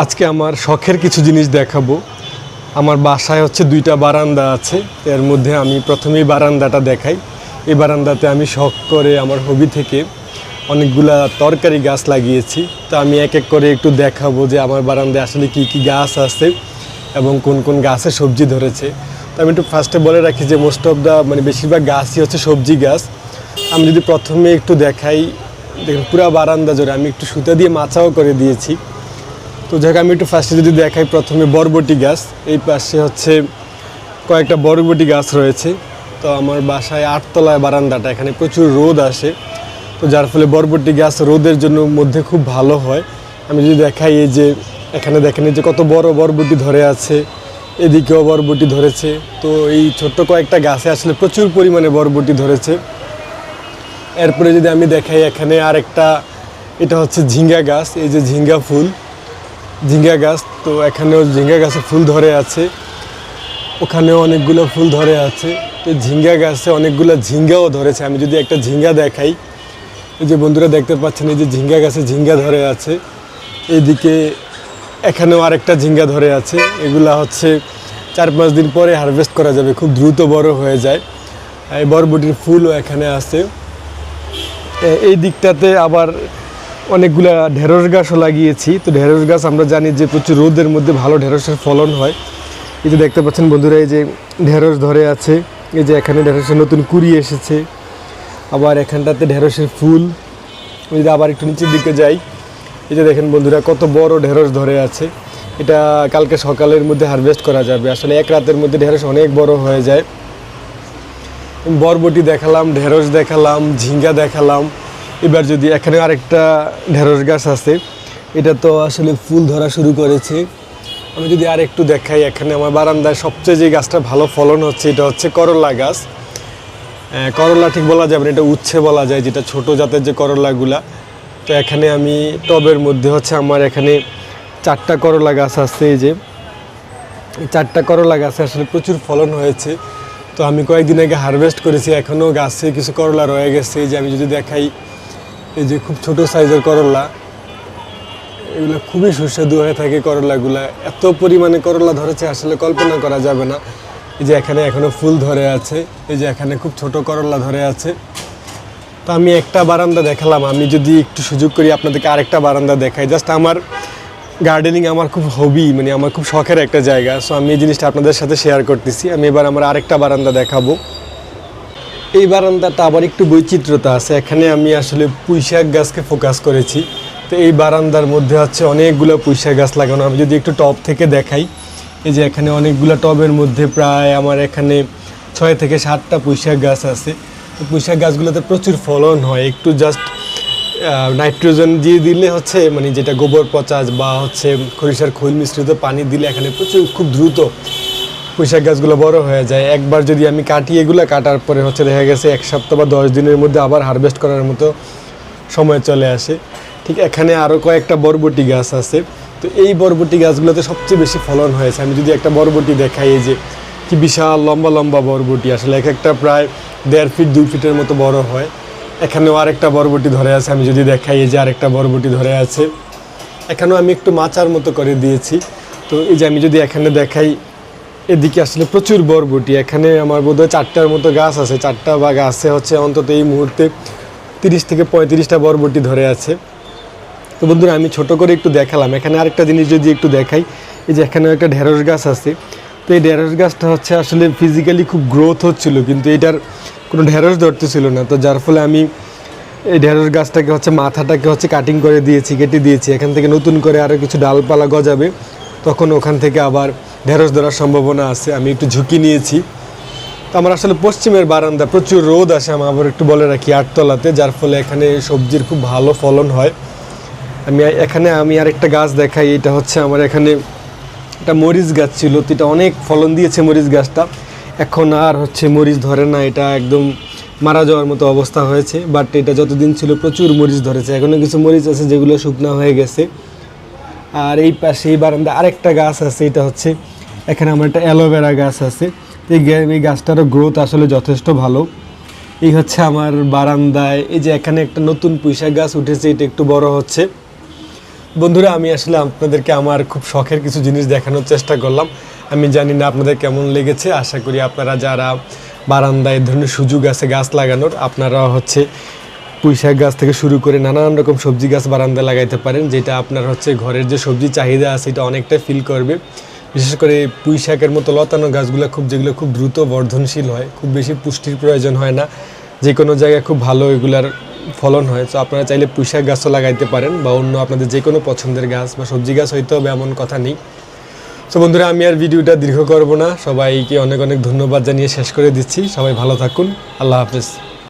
আজকে আমার শখের কিছু জিনিস দেখাবো। আমার বাসায় হচ্ছে 2টা বারান্দা আছে, এর মধ্যে আমি প্রথমেই বারান্দাটা দেখাই। এই বারান্দাতে আমি শখ করে আমার হবি থেকে অনেকগুলা তরকারি গাছ লাগিয়েছি। তো আমি এক এক করে একটু দেখাবো যে আমার বারান্দায় আসলে কি কি গাছ আছে এবং কোন কোন গাছে সবজি ধরেছে। তো আমি একটু ফার্স্টে বলে রাখি যে মোস্ট অফ দ্য বেশিরভাগ গাছই হচ্ছে সবজি গাছ। আমি যদি প্রথমে একটু দেখাই, দেখুন পুরো বারান্দা জুড়ে আমি একটু সুতা দিয়ে মাচাও করে দিয়েছি। তো যাক আমি একটু ফার্স্টে যদি দেখাই, প্রথমে বরবটি গাছ, এই পাশে হচ্ছে কয়েকটা বরবটি গাছ রয়েছে। তো আমার বাসায় 8 তলায় বারান্দাটা, এখানে প্রচুর রোদ আসে, তো যার ফলে বরবটি গাছ রোদের জন্য মধ্যে খুব ভালো হয়। আমি যদি দেখাই, এই যে এখানে দেখেন এই যে কত বড় বরবটি ধরে আছে, এদিকেও বরবটি ধরেছে। তো এই ছোট্ট কয়েকটা গাছে আসলে প্রচুর পরিমাণে বরবটি ধরেছে। এরপরে যদি আমি দেখাই, এখানে আরেকটা, এটা হচ্ছে ঝিঙ্গা গাছ, এই যে ঝিঙ্গা গাছ। তো এখানেও ঝিঙ্গা গাছে ফুল ধরে আছে, ওখানেও অনেকগুলো ফুল ধরে আছে। তো ঝিঙ্গা গাছে অনেকগুলো ঝিঙ্গাও ধরেছে। আমি যদি একটা ঝিঙ্গা দেখাই, এই যে বন্ধুরা দেখতে পাচ্ছেন, এই যে ঝিঙ্গা গাছে ঝিঙ্গা ধরে আছে। এইদিকে এখানেও আরেকটা ঝিঙ্গা ধরে আছে। এগুলা হচ্ছে 4-5 দিন পরে হারভেস্ট করা যাবে, খুব দ্রুত বড় হয়ে যায়। এই বরবটির ফুলও এখানে আছে। এই দিকটাতে আবার অনেকগুলা ঢেঁড়স গাছও লাগিয়েছি। তো ঢেঁড়স গাছ আমরা জানি যে প্রচুর রোদের মধ্যে ভালো ঢেঁড়সের ফলন হয়। এই যে দেখতে পাচ্ছেন বন্ধুরা, এই যে ঢেঁড়স ধরে আছে, এই যে এখানে ঢেঁড়সের নতুন কুড়ি এসেছে। আবার এখানটাতে ঢেঁড়সের ফুল। যদি আবার একটু নিচের দিকে যাই, এই যে দেখেন বন্ধুরা কত বড় ঢেঁড়স ধরে আছে। এটা কালকে সকালের মধ্যে হারভেস্ট করা যাবে। আসলে এক রাতের মধ্যে ঢেঁড়স অনেক বড় হয়ে যায়। বরবটি দেখালাম, ঢেঁড়স দেখালাম, ঝিঙ্গা দেখালাম। এবার যদি এখানে আরেকটা ঢেঁড়স গাছ আছে, এটা তো আসলে ফুল ধরা শুরু করেছে। আমি যদি আর একটু দেখাই, এখানে আমার বারান্দায় সবচেয়ে যে গাছটা ভালো ফলন হচ্ছে, এটা হচ্ছে করলা গাছ। করলা ঠিক বলা যাবে না, এটা উচ্ছে বলা যায়, যেটা ছোট জাতের যে করলাগুলা। তো এখানে আমি টবের মধ্যে হচ্ছে আমার এখানে 4টা করলা গাছ আছে। এই যে 4টা করলা গাছে আসলে প্রচুর ফলন হয়েছে। তো আমি কয়েকদিন আগে হারভেস্ট করেছি, এখনও গাছে কিছু করলা রয়ে গেছে। এই যে আমি যদি দেখাই, এই যে খুব ছোট সাইজের করলা, এগুলো খুবই সুস্বাদু হয়ে থাকে করলাগুলা। এত পরিমাণে করলা ধরেছে আসলে কল্পনা করা যাবে না। এই যে এখানে এখনও ফুল ধরে আছে, এই যে এখানে খুব ছোট করলা ধরে আছে। তো আমি একটা বারান্দা দেখালাম, আমি যদি একটু সুযোগ করি আপনাদেরকে আরেকটা বারান্দা দেখাই। জাস্ট আমার গার্ডেনিং আমার খুব হবি, আমার খুব শখের একটা জায়গা। সো আমি এই জিনিসটা আপনাদের সাথে শেয়ার করতেছি। আমি এবার আমার আরেকটা বারান্দা দেখাবো। এই বারান্দাটা আবার একটু বৈচিত্র্যতা আছে। এখানে আমি আসলে পুঁইশাক গাছকে ফোকাস করেছি। তো এই বারান্দার মধ্যে হচ্ছে অনেকগুলো পুঁইশাক গাছ লাগানো। আমি যদি একটু টব থেকে দেখাই, এই যে এখানে অনেকগুলো টবের মধ্যে প্রায় আমার এখানে 6 থেকে 7টা পুঁইশাক গাছ আছে। তো পুঁইশাক গাছগুলোতে প্রচুর ফলন হয়। একটু জাস্ট নাইট্রোজেন দিয়ে দিলে হচ্ছে, যেটা গোবর পচাশ বা হচ্ছে সরিষার খৈল মিশ্রিত পানি দিলে এখানে প্রচুর খুব দ্রুত পুঁইশাক গাছগুলো বড় হয়ে যায়। একবার যদি আমি কাটি, এগুলো কাটার পরে হচ্ছে দেখা গেছে 1 সপ্তাহ বা 10 দিনের মধ্যে আবার হারভেস্ট করার মতো সময় চলে আসে। ঠিক এখানে আরও কয়েকটা বরবটি গাছ আছে। তো এই বরবটি গাছগুলোতে সবচেয়ে বেশি ফলন হয়েছে। আমি যদি একটা বরবটি দেখাই, এই যে কি বিশাল লম্বা লম্বা বরবটি, আসলে এক একটা প্রায় 1.5 ফিট 2 ফিটের মতো বড় হয়। এখানেও আরেকটা বরবটি ধরে আছে। আমি যদি দেখাই, এই যে আরেকটা বরবটি ধরে আছে। এখানেও আমি একটু মাচার মতো করে দিয়েছি। তো এই যে আমি যদি এখানে দেখাই, এদিকে আসলে প্রচুর বরবটি। এখানে আমার বোধহয় 4টার মতো গাছ আছে, 4টা বা গাছে হচ্ছে অন্তত এই মুহূর্তে 30 থেকে 35টা বরবটি ধরে আছে। তো বন্ধুরা আমি ছোট করে একটু দেখালাম। এখানে আরেকটা জিনিস যদি একটু দেখাই, এই যে এখানেও একটা ঢেঁড়স গাছ আছে। তো এই ঢেঁড়স গাছটা হচ্ছে আসলে ফিজিক্যালি খুব গ্রোথ হচ্ছিল, কিন্তু এটার কোনো ঢেঁড়স ধরতেছিল না। তো যার ফলে আমি এই ঢেঁড়স গাছটাকে হচ্ছে মাথাটাকে হচ্ছে কাটিং করে দিয়েছি, কেটে দিয়েছি। এখান থেকে নতুন করে আরও কিছু ডালপালা গজাবে, তখন ওখান থেকে আবার ঢেঁড়স ধরার সম্ভাবনা আছে। আমি একটু ঝুঁকি নিয়েছি। তো আমার আসলে পশ্চিমের বারান্দা, প্রচুর রোদ আসে। আমি আবার একটু বলে রাখি 8 তলাতে, যার ফলে এখানে সবজির খুব ভালো ফলন হয়। আমি আরেকটা গাছ দেখাই। এটা হচ্ছে আমার এখানে একটা মরিচ গাছ ছিল, তো এটা অনেক ফলন দিয়েছে মরিচ গাছটা। এখন আর হচ্ছে মরিচ ধরে না, এটা একদম মারা যাওয়ার মতো অবস্থা হয়েছে। বাট এটা যতদিন ছিল প্রচুর মরিচ ধরেছে। এখনও কিছু মরিচ আছে যেগুলো শুকনো হয়ে গেছে। আর এই পাশে এই বারান্দা আরেকটা গাছ আছে, এটা হচ্ছে এখানে আমার একটা অ্যালোভেরা গাছ আছে। এই গাছটারও গ্রোথ আসলে যথেষ্ট ভালো। এই হচ্ছে আমার বারান্দায়, এই যে এখানে একটা নতুন পুঁইশাক গাছ উঠেছে, এটা একটু বড় হচ্ছে। বন্ধুরা, আমি আসলে আপনাদেরকে আমার খুব শখের কিছু জিনিস দেখানোর চেষ্টা করলাম। আমি জানি না আপনাদের কেমন লেগেছে। আশা করি আপনারা যারা বারান্দায় এই ধরনের সুযোগ আছে গাছ লাগানোর, আপনারা হচ্ছে পুঁইশাক গাছ থেকে শুরু করে নানান রকম সবজি গাছ বারান্দায় লাগাইতে পারেন, যেটা আপনার হচ্ছে ঘরের যে সবজি চাহিদা আছে এটা অনেকটা ফিল করবে। বিশেষ করে পুঁইশাকের মতো লতানো গাছগুলো যেগুলো খুব দ্রুত বর্ধনশীল হয়, খুব বেশি পুষ্টির প্রয়োজন হয় না, যে কোনো জায়গায় খুব ভালো এগুলার ফলন হয়। তো আপনারা চাইলে পুঁইশাক গাছও লাগাইতে পারেন, বা অন্য আপনাদের যে কোনো পছন্দের গাছ বা সবজি গাছ হইতে হবে এমন কথা নেই। তো বন্ধুরা, আমি আর ভিডিওটা দীর্ঘ করব না, সবাইকে অনেক অনেক ধন্যবাদ জানিয়ে শেষ করে দিচ্ছি। সবাই ভালো থাকুন, আল্লাহ হাফেজ।